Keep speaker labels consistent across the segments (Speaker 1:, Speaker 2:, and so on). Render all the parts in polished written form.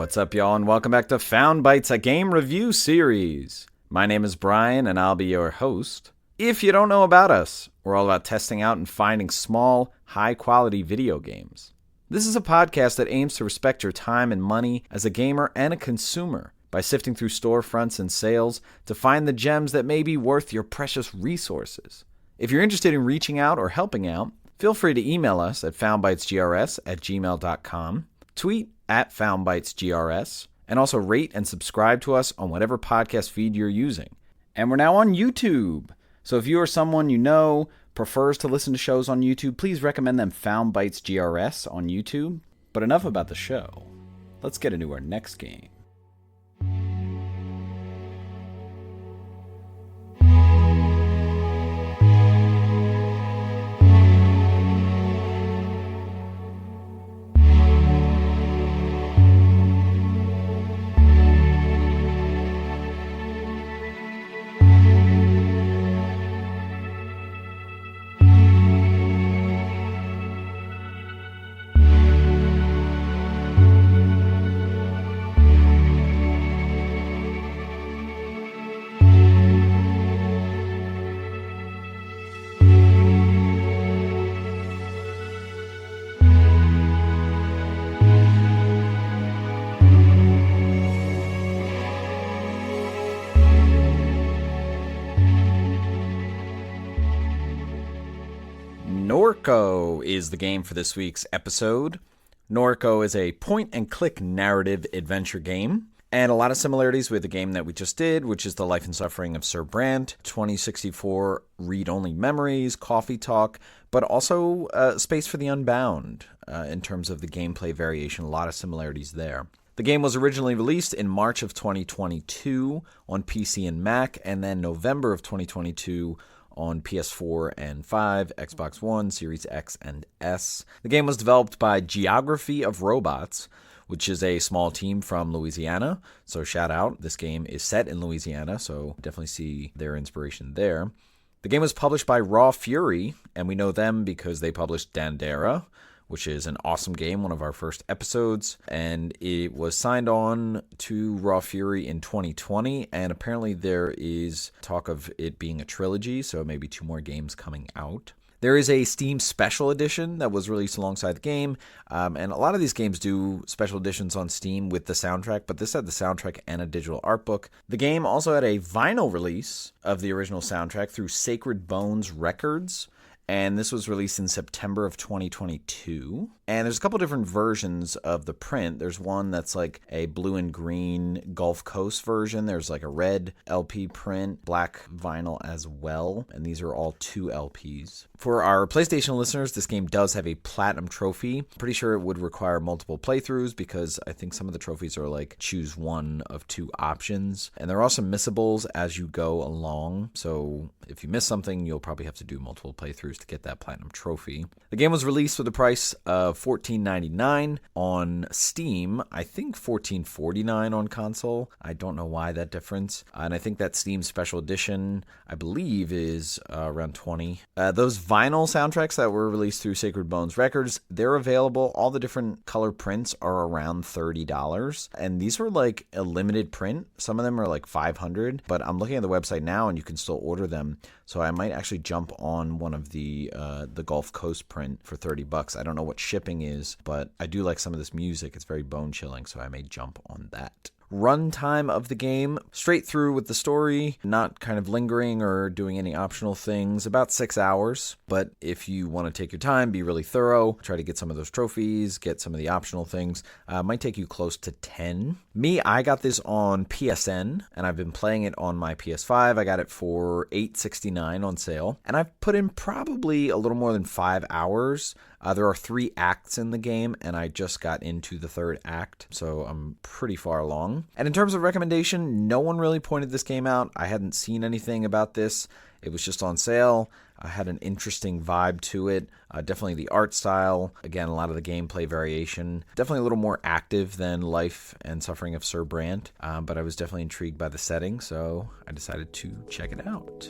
Speaker 1: What's up, y'all, and welcome back to Found Bytes, a game review series. My name is Brian, and I'll be your host. If you don't know about us, we're all about testing out and finding small, high-quality video games. This is a podcast that aims to respect your time and money as a gamer and a consumer by sifting through storefronts and sales to find the gems that may be worth your precious resources. If you're interested in reaching out or helping out, feel free to email us at foundbytesgrs@gmail.com, tweet at foundbytesgrs, and also rate and subscribe to us on whatever podcast feed you're using. And we're now on YouTube. So if you or someone you know prefers to listen to shows on YouTube, please recommend them Found Bytes GRS on YouTube. But enough about the show. Let's get into our next game. Norco is the game for this week's episode. Norco is a point-and-click narrative adventure game, and a lot of similarities with the game that we just did, which is The Life and Suffering of Sir Brandt, 2064 read-only memories, coffee talk, but also Space for the Unbound in terms of the gameplay variation. A lot of similarities there. The game was originally released in March of 2022 on PC and Mac, and then November of 2022 on PS4 and 5, Xbox One, Series X and S. The game was developed by Geography of Robots, which is a small team from Louisiana. So shout out. This game is set in Louisiana, so definitely see their inspiration there. The game was published by Raw Fury, and we know them because they published Dandara, which is an awesome game, one of our first episodes, and it was signed on to Raw Fury in 2020, and apparently there is talk of it being a trilogy, so maybe 2 more games coming out. There is a Steam Special Edition that was released alongside the game, and a lot of these games do special editions on Steam with the soundtrack, but this had the soundtrack and a digital art book. The game also had a vinyl release of the original soundtrack through Sacred Bones Records, and this was released in September of 2022. And there's a couple different versions of the print. There's one that's like a blue and green Gulf Coast version. There's like a red LP print, black vinyl as well. And these are all 2 LPs. For our PlayStation listeners, this game does have a Platinum trophy. Pretty sure it would require multiple playthroughs because I think some of the trophies are like choose one of 2 options. And there are also missables as you go along. So if you miss something, you'll probably have to do multiple playthroughs to get that Platinum trophy. The game was released with a price of $14.99 on Steam. I think $14.49 on console. I don't know why that difference. And I think that Steam Special Edition, I believe, is around $20. Those vinyl soundtracks that were released through Sacred Bones Records, they're available. All the different color prints are around $30. And these were like a limited print. Some of them are like 500, but I'm looking at the website now and you can still order them. So I might actually jump on one of the Gulf Coast print for $30. I don't know what shipping is, but I do like some of this music. It's very bone chilling, so I may jump on that. Runtime of the game, straight through with the story, not kind of lingering or doing any optional things, about 6 hours. But if you want to take your time, be really thorough, try to get some of those trophies, get some of the optional things, might take you close to 10. Me, I got this on PSN, and I've been playing it on my PS5. I got it for $8.69 on sale, and I've put in probably a little more than 5 hours. There are 3 acts in the game, and I just got into the 3rd act, so I'm pretty far along. And in terms of recommendation, no one really pointed this game out. I hadn't seen anything about this. It was just on sale. I had an interesting vibe to it. Definitely the art style. Again, a lot of the gameplay variation. Definitely a little more active than Life and Suffering of Sir Brandt, but I was definitely intrigued by the setting, so I decided to check it out.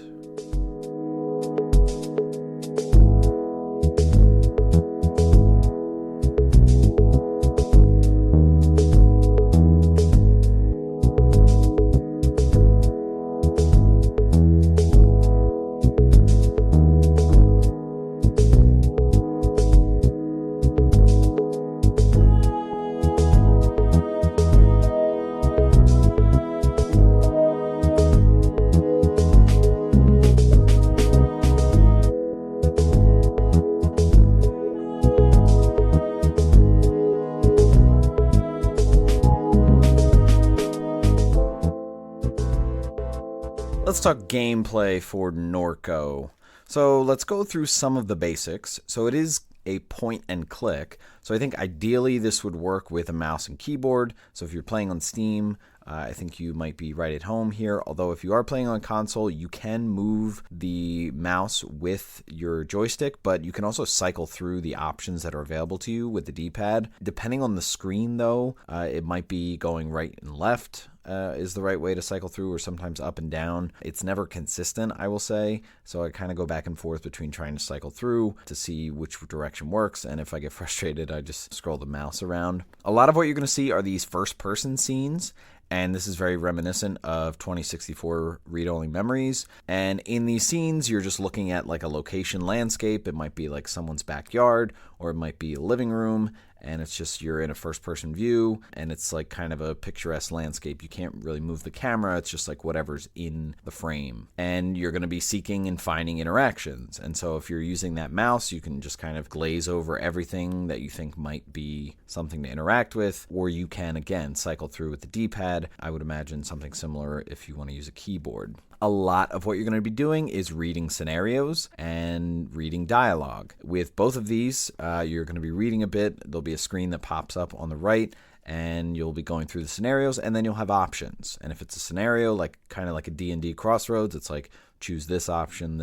Speaker 1: talk gameplay for Norco. So let's go through some of the basics. So it is a point and click. So I think ideally this would work with a mouse and keyboard. So if you're playing on Steam, I think you might be right at home here. Although if you are playing on console, you can move the mouse with your joystick, but you can also cycle through the options that are available to you with the D-pad. Depending on the screen, though, it might be going right and left. Is the right way to cycle through, or sometimes up and down. It's never consistent, I will say, so I kind of go back and forth between trying to cycle through to see which direction works, and if I get frustrated, I just scroll the mouse around. A lot of what you're going to see are these first-person scenes, and this is very reminiscent of 2064 read-only memories. And in these scenes, you're just looking at like a location landscape. It might be like someone's backyard, or it might be a living room, and it's just you're in a first-person view, and it's like kind of a picturesque landscape. You can't really move the camera. It's just like whatever's in the frame. And you're going to be seeking and finding interactions. And so if you're using that mouse, you can just kind of glaze over everything that you think might be something to interact with, or you can, again, cycle through with the D-pad. I would imagine something similar if you want to use a keyboard. A lot of what you're going to be doing is reading scenarios and reading dialogue. With both of these, you're going to be reading a bit. There'll be a screen that pops up on the right, and you'll be going through the scenarios, and then you'll have options. And if it's a scenario, like kind of like a D&D Crossroads, it's like choose this option,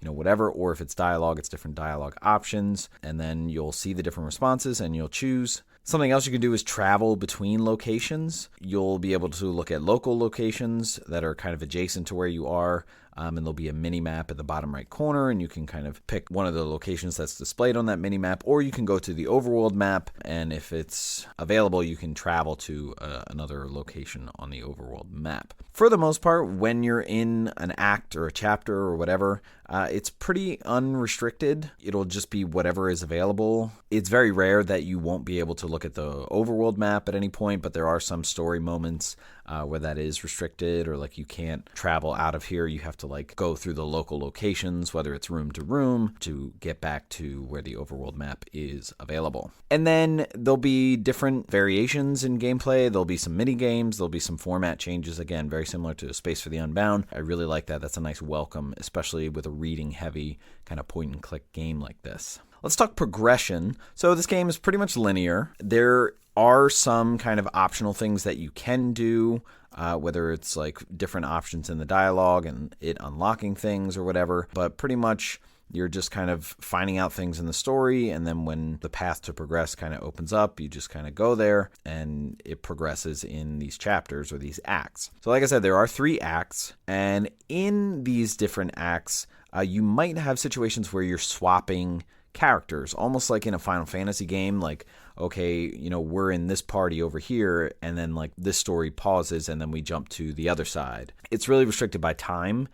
Speaker 1: whatever. Or if it's dialogue, it's different dialogue options, and then you'll see the different responses, and you'll choose. Something else you can do is travel between locations. You'll be able to look at local locations that are kind of adjacent to where you are, and there'll be a mini map at the bottom right corner, and you can kind of pick one of the locations that's displayed on that mini map, or you can go to the overworld map, and if it's available, you can travel to another location on the overworld map. For the most part, when you're in an act or a chapter or whatever, it's pretty unrestricted. It'll just be whatever is available. It's very rare that you won't be able to look at the overworld map at any point, but there are some story moments where that is restricted, or like you can't travel out of here. You have to like go through the local locations, whether it's room to room, to get back to where the overworld map is available. And then there'll be different variations in gameplay. There'll be some mini games. There'll be some format changes. Again, very similar to Space for the Unbound. I really like that. That's a nice welcome, especially with a reading heavy kind of point and click game like this. Let's talk progression. So this game is pretty much linear. There are some kind of optional things that you can do, whether it's like different options in the dialogue and it unlocking things or whatever, but pretty much you're just kind of finding out things in the story, and then when the path to progress kind of opens up, you just kind of go there, and it progresses in these chapters or these acts. So like I said, there are 3 acts, and in these different acts, you might have situations where you're swapping characters, almost like in a Final Fantasy game, like, okay, we're in this party over here, and then like this story pauses, and then we jump to the other side. It's really restricted by time,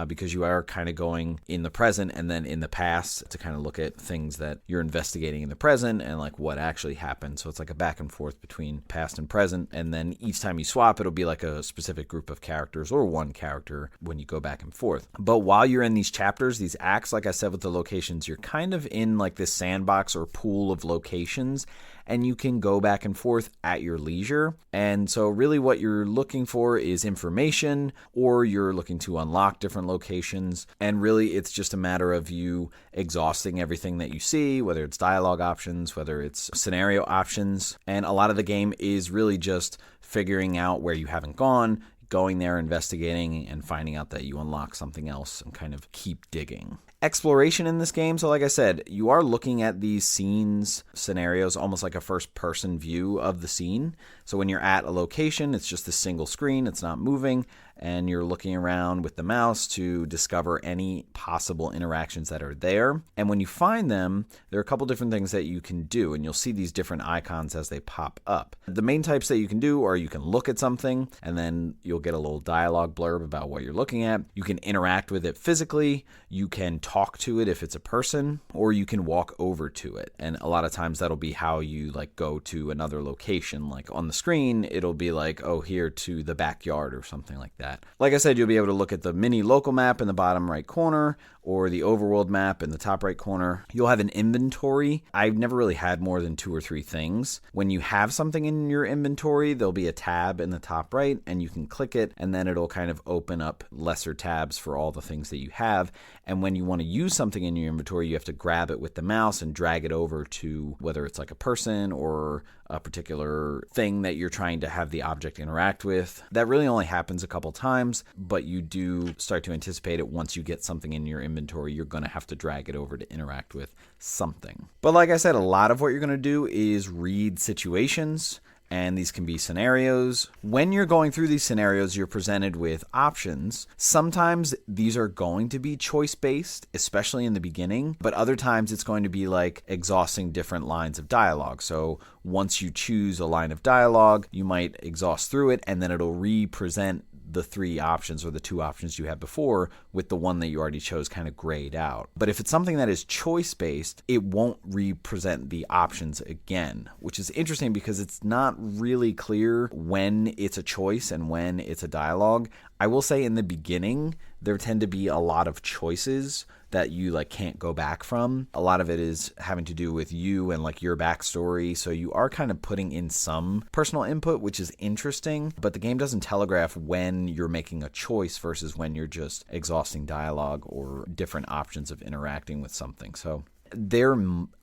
Speaker 1: because you are kind of going in the present and then in the past to kind of look at things that you're investigating in the present and like what actually happened. So it's like a back and forth between past and present. And then each time you swap, it'll be like a specific group of characters or one character when you go back and forth. But while you're in these chapters, these acts, like I said with the locations, you're kind of in like this sandbox or pool of locations, and you can go back and forth at your leisure. And so really what you're looking for is information, or you're looking to unlock different locations. And really it's just a matter of you exhausting everything that you see, whether it's dialogue options, whether it's scenario options. And a lot of the game is really just figuring out where you haven't gone, going there, investigating, and finding out that you unlock something else and kind of keep digging. Exploration in this game, so like I said, you are looking at these scenes, scenarios, almost like a first-person view of the scene. So when you're at a location, it's just a single screen, it's not moving, and you're looking around with the mouse to discover any possible interactions that are there. And when you find them, there are a couple different things that you can do, and you'll see these different icons as they pop up. The main types that you can do are you can look at something, and then you'll get a little dialogue blurb about what you're looking at. You can interact with it physically, you can talk to it if it's a person, or you can walk over to it. And a lot of times that'll be how you like go to another location. Like on the screen, it'll be like, oh, here to the backyard or something like that. Like I said, you'll be able to look at the mini local map in the bottom right corner, or the overworld map in the top right corner. You'll have an inventory. I've never really had more than 2 or 3 things. When you have something in your inventory, there'll be a tab in the top right, and you can click click it, and then it'll kind of open up lesser tabs for all the things that you have. And when you want to use something in your inventory, you have to grab it with the mouse and drag it over to whether it's like a person or a particular thing that you're trying to have the object interact with. That really only happens a couple times, but you do start to anticipate it. Once you get something in your inventory, you're going to have to drag it over to interact with something. But like I said, a lot of what you're going to do is read situations, and these can be scenarios. When you're going through these scenarios, you're presented with options. Sometimes these are going to be choice-based, especially in the beginning, but other times it's going to be like exhausting different lines of dialogue. So once you choose a line of dialogue, you might exhaust through it, and then it'll re-present the three options or the two options you had before with the one that you already chose kind of grayed out. But if it's something that is choice-based, it won't represent the options again, which is interesting because it's not really clear when it's a choice and when it's a dialogue. I will say in the beginning, there tend to be a lot of choices that you can't go back from. A lot of it is having to do with you and your backstory. So you are kind of putting in some personal input, which is interesting, but the game doesn't telegraph when you're making a choice versus when you're just exhausting dialogue or different options of interacting with something. So there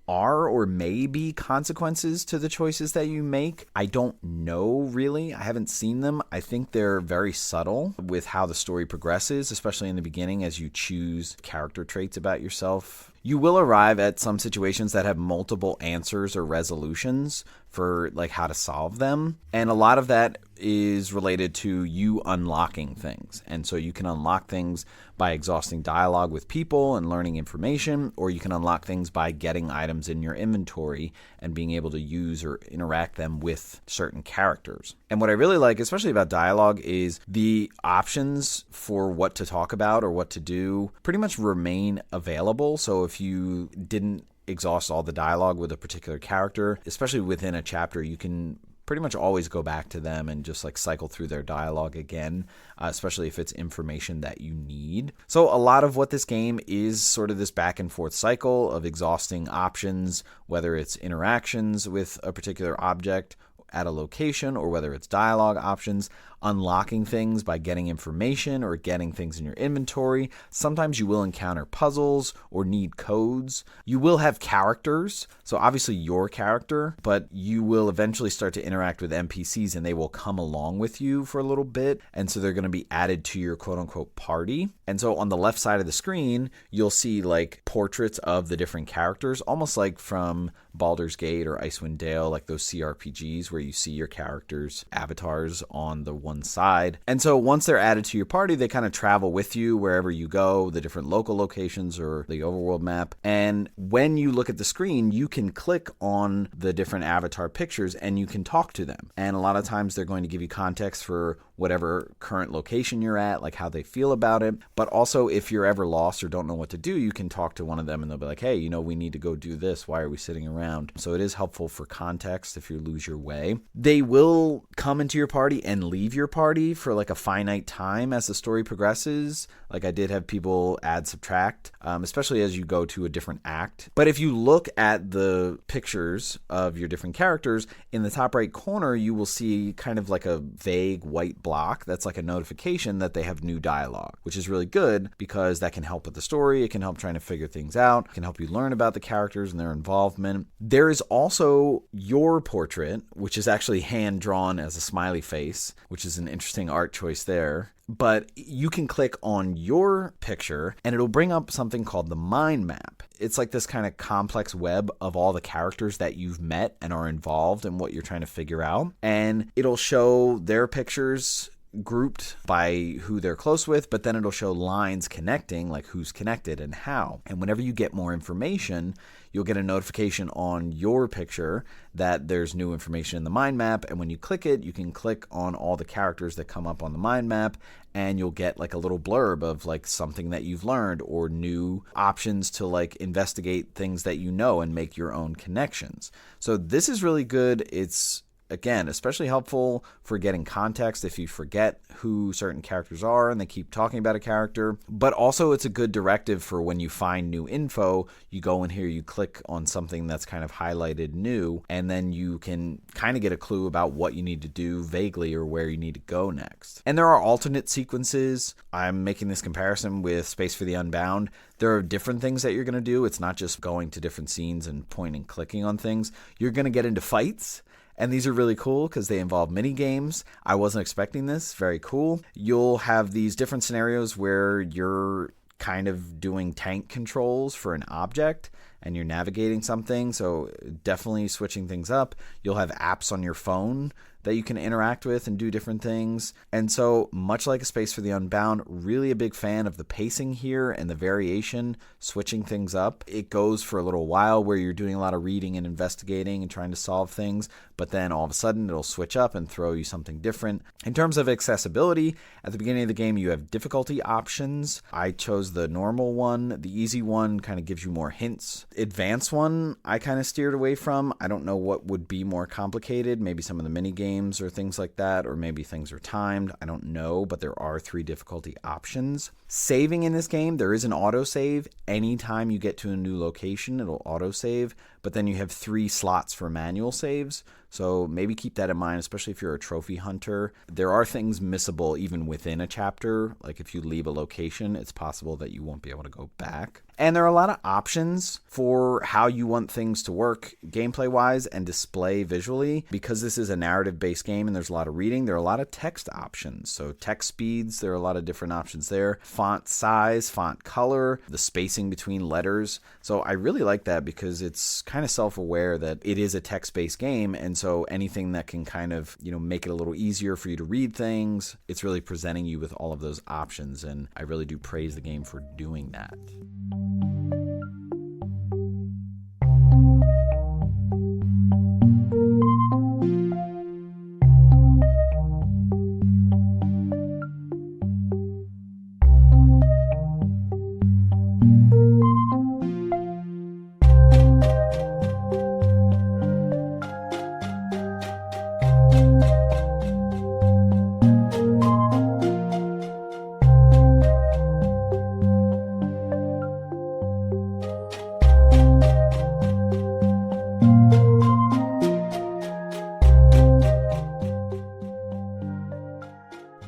Speaker 1: are or may be consequences to the choices that you make. I don't know really. I haven't seen them. I think they're very subtle with how the story progresses, especially in the beginning as you choose character traits about yourself. You will arrive at some situations that have multiple answers or resolutions for how to solve them. And a lot of that is related to you unlocking things. And so you can unlock things by exhausting dialogue with people and learning information, or you can unlock things by getting items in your inventory and being able to use or interact them with certain characters. And what I really like, especially about dialogue, is the options for what to talk about or what to do pretty much remain available. So if you didn't exhaust all the dialogue with a particular character, especially within a chapter, you can pretty much always go back to them and just cycle through their dialogue again, especially if it's information that you need. So a lot of what this game is sort of this back and forth cycle of exhausting options, whether it's interactions with a particular object at a location or whether it's dialogue options, unlocking things by getting information or getting things in your inventory. Sometimes you will encounter puzzles or need codes. You will have characters, so obviously your character, but you will eventually start to interact with NPCs and they will come along with you for a little bit, and so they're going to be added to your quote-unquote party. And so on the left side of the screen, you'll see portraits of the different characters, almost like from Baldur's Gate or Icewind Dale, those CRPGs where you see your characters' avatars on the one side. And so once they're added to your party, they kind of travel with you wherever you go, the different local locations or the overworld map. And when you look at the screen, you can click on the different avatar pictures and you can talk to them. And a lot of times they're going to give you context for whatever current location you're at, how they feel about it. But also if you're ever lost or don't know what to do, you can talk to one of them and they'll be like, hey, we need to go do this. Why are we sitting around? So it is helpful for context if you lose your way. They will come into your party and leave your party for a finite time as the story progresses. I did have people add, subtract, especially as you go to a different act. But if you look at the pictures of your different characters, in the top right corner, you will see kind of a vague white block that's a notification that they have new dialogue, which is really good because that can help with the story. It can help trying to figure things out. It can help you learn about the characters and their involvement. There is also your portrait, which is actually hand drawn as a smiley face, which is an interesting art choice there. But you can click on your picture and it'll bring up something called the mind map. It's this kind of complex web of all the characters that you've met and are involved in what you're trying to figure out. And it'll show their pictures grouped by who they're close with, but then it'll show lines connecting, who's connected and how. And whenever you get more information, you'll get a notification on your picture that there's new information in the mind map. And when you click it, you can click on all the characters that come up on the mind map, and you'll get a little blurb of something that you've learned or new options to investigate things that and make your own connections. So this is really good. It's again, especially helpful for getting context if you forget who certain characters are and they keep talking about a character. But also it's a good directive for when you find new info, you go in here, you click on something that's kind of highlighted new, and then you can kind of get a clue about what you need to do vaguely or where you need to go next. And there are alternate sequences. I'm making this comparison with Space for the Unbound. There are different things that you're going to do. It's not just going to different scenes and pointing and clicking on things. You're going to get into fights. And these are really cool because they involve mini games. I wasn't expecting this. Very cool. You'll have these different scenarios where you're kind of doing tank controls for an object and you're navigating something. So definitely switching things up. You'll have apps on your phone that you can interact with and do different things. And so much like A Space for the Unbound, really a big fan of the pacing here and the variation, switching things up. It goes for a little while where you're doing a lot of reading and investigating and trying to solve things, but then all of a sudden it'll switch up and throw you something different. In terms of accessibility, at the beginning of the game you have difficulty options. I chose the normal one. The easy one kind of gives you more hints. Advanced one I kind of steered away from. I don't know what would be more complicated. Maybe some of the mini games or things like that, or maybe things are timed. I don't know, but there are 3 difficulty options. Saving in this game, there is an autosave. Anytime you get to a new location, it'll autosave, but then you have 3 slots for manual saves. So maybe keep that in mind, especially if you're a trophy hunter. There are things missable even within a chapter. Like if you leave a location, it's possible that you won't be able to go back. And there are a lot of options for how you want things to work gameplay-wise and display visually. Because this is a narrative-based game and there's a lot of reading, there are a lot of text options. So text speeds, there are a lot of different options there. Font size, font color, the spacing between letters. So I really like that because it's kind of self-aware that it is a text-based game, and so anything that can kind of, make it a little easier for you to read things, it's really presenting you with all of those options, and I really do praise the game for doing that.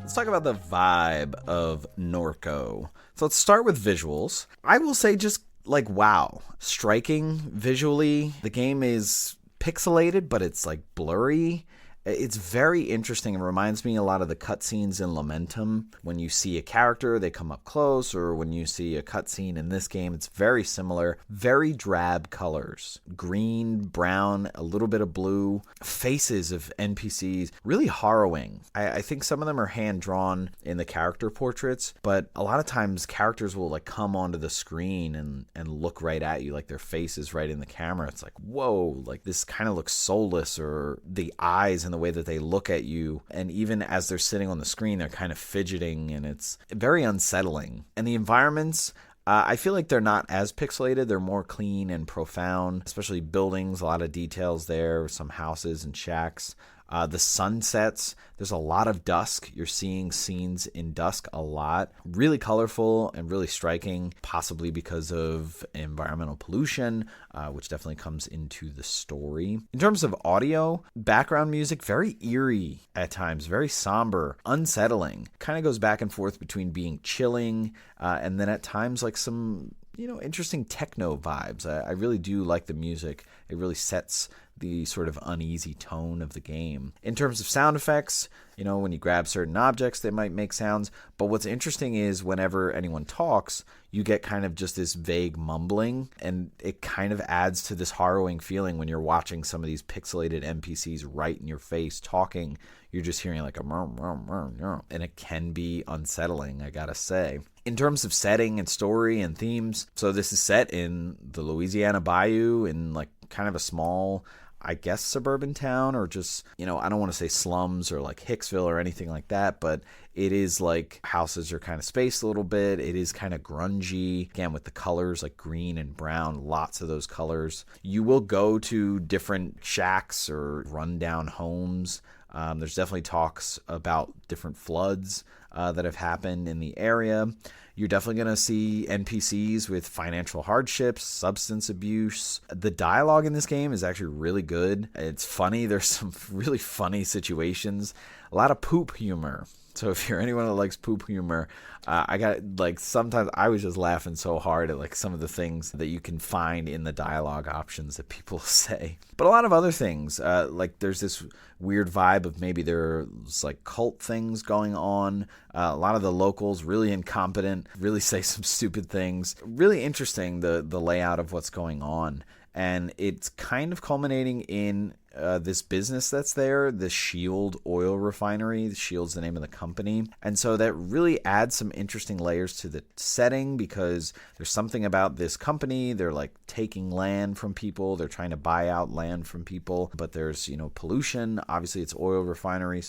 Speaker 1: Let's talk about the vibe of Norco. So let's start with visuals. I will say just wow, striking visually. The game is pixelated, but it's blurry. It's very interesting. It reminds me a lot of the cutscenes in Lamentum. When you see a character, they come up close, or when you see a cutscene in this game, it's very similar. Very drab colors. Green, brown, a little bit of blue. Faces of NPCs. Really harrowing. I think some of them are hand-drawn in the character portraits, but a lot of times characters will come onto the screen and look right at you, their face is right in the camera. It's whoa, this kind of looks soulless, or the eyes and the way that they look at you, and even as they're sitting on the screen, they're kind of fidgeting, and it's very unsettling. And the environments, I feel like they're not as pixelated. They're more clean and profound, especially buildings, a lot of details there, some houses and shacks. The sunsets, there's a lot of dusk. You're seeing scenes in dusk a lot. Really colorful and really striking, possibly because of environmental pollution, which definitely comes into the story. In terms of audio, background music, very eerie at times, very somber, unsettling. Kind of goes back and forth between being chilling and then at times some interesting techno vibes. I really do like the music. It really sets the sort of uneasy tone of the game. In terms of sound effects, when you grab certain objects, they might make sounds. But what's interesting is whenever anyone talks, you get kind of just this vague mumbling, and it kind of adds to this harrowing feeling when you're watching some of these pixelated NPCs right in your face talking. You're just hearing a murm, murm, murm, murm, and it can be unsettling, I gotta say. In terms of setting and story and themes, so this is set in the Louisiana Bayou in kind of a small I guess, suburban town, or just, I don't want to say slums or like Hicksville or anything like that, but it is like houses are kind of spaced a little bit. It is kind of grungy, again, with the colors like green and brown, lots of those colors. You will go to different shacks or rundown homes. There's definitely talks about different floods that have happened in the area. You're definitely going to see NPCs with financial hardships, substance abuse. The dialogue in this game is actually really good. It's funny. There's some really funny situations. A lot of poop humor. So if you're anyone that likes poop humor, I got like sometimes I was just laughing so hard at like some of the things that you can find in the dialogue options that people say. But a lot of other things, like there's this weird vibe of maybe there's like cult things going on. A lot of the locals really incompetent, really say some stupid things. Really interesting, the layout of what's going on. And it's kind of culminating in this business that's there, the Shield oil refinery. Shield's the name of the company. And so that really adds some interesting layers to the setting, because there's something about this company. They're like taking land from people. They're trying to buy out land from people. But there's, pollution. Obviously, it's oil refinery.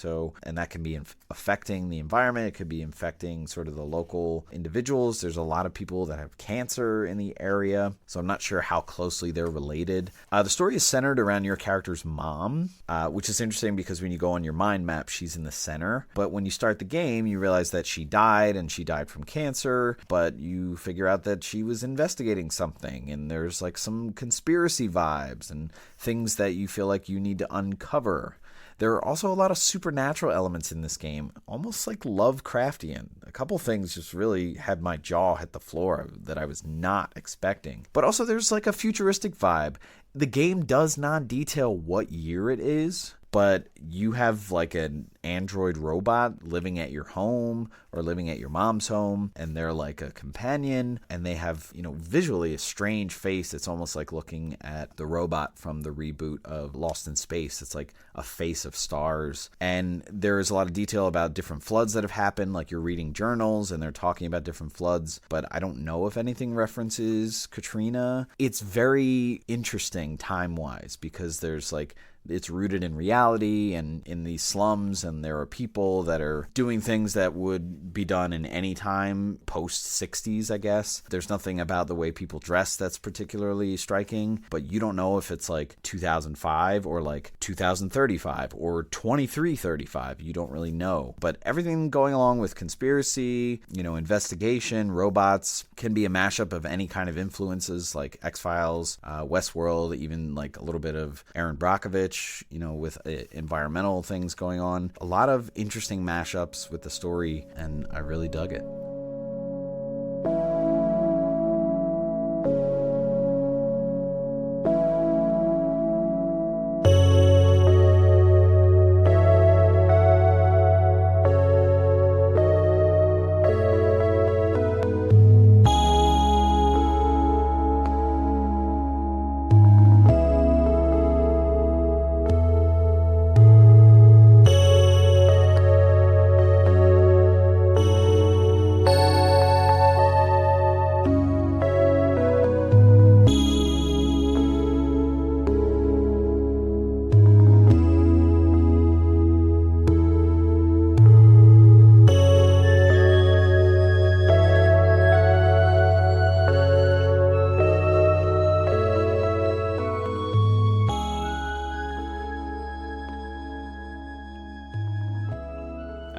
Speaker 1: And that can be affecting the environment. It could be infecting sort of the local individuals. There's a lot of people that have cancer in the area. So I'm not sure how closely they're related. The story is centered around your character's mom, which is interesting because when you go on your mind map, she's in the center. But when you start the game, you realize that she died, and she died from cancer, but you figure out that she was investigating something, and there's like some conspiracy vibes and things that you feel like you need to uncover. There are also a lot of supernatural elements in this game, almost like Lovecraftian. A couple things just really had my jaw hit the floor that I was not expecting. But also there's like a futuristic vibe. The game does not detail what year it is, but you have like an android robot living at your home or living at your mom's home, and they're like a companion, and they have, visually a strange face. It's almost like looking at the robot from the reboot of Lost in Space. It's like a face of stars. And there is a lot of detail about different floods that have happened, like you're reading journals and they're talking about different floods, but I don't know if anything references Katrina. It's very interesting time-wise because there's like, it's rooted in reality and in these slums, and there are people that are doing things that would be done in any time post 60s, I guess. There's nothing about the way people dress that's particularly striking, but you don't know if it's like 2005 or like 2035 or 2335. You don't really know. But everything going along with conspiracy, investigation, robots, can be a mashup of any kind of influences like X-Files, Westworld, even like a little bit of Aaron Brockovich, with environmental things going on. A lot of interesting mashups with the story, and I really dug it.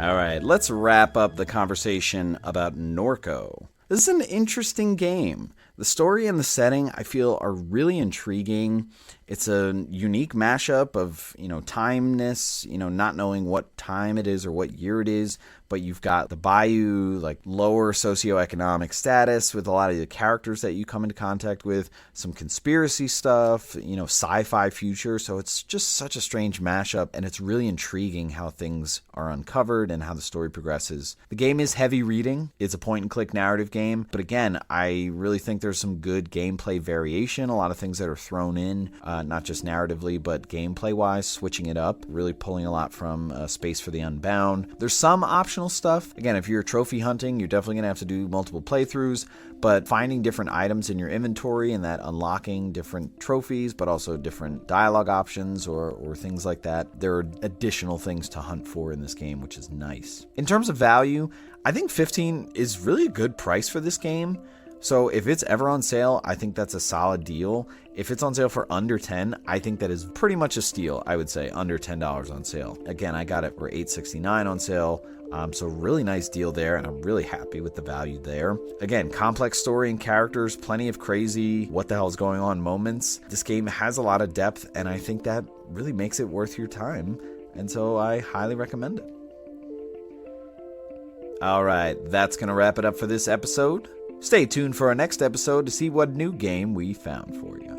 Speaker 1: All right, let's wrap up the conversation about Norco. This is an interesting game. The story and the setting, I feel, are really intriguing. It's a unique mashup of, timeness, not knowing what time it is or what year it is, but you've got the bayou, like lower socioeconomic status with a lot of the characters that you come into contact with, some conspiracy stuff, sci-fi future. So it's just such a strange mashup, and it's really intriguing how things are uncovered and how the story progresses. The game is heavy reading. It's a point-and-click narrative game, but again, I really think there's some good gameplay variation, a lot of things that are thrown in, not just narratively, but gameplay-wise, switching it up, really pulling a lot from Space for the Unbound. There's some optional stuff. Again, if you're trophy hunting, you're definitely going to have to do multiple playthroughs, but finding different items in your inventory and that unlocking different trophies, but also different dialogue options or things like that, there are additional things to hunt for in this game, which is nice. In terms of value, I think $15 is really a good price for this game. So if it's ever on sale, I think that's a solid deal. If it's on sale for under $10, I think that is pretty much a steal, I would say, under $10 on sale. Again, I got it for $8.69 on sale. So really nice deal there, and I'm really happy with the value there. Again, complex story and characters, plenty of crazy what the hell is going on moments. This game has a lot of depth, and I think that really makes it worth your time. And so I highly recommend it. All right, that's going to wrap it up for this episode. Stay tuned for our next episode to see what new game we found for you.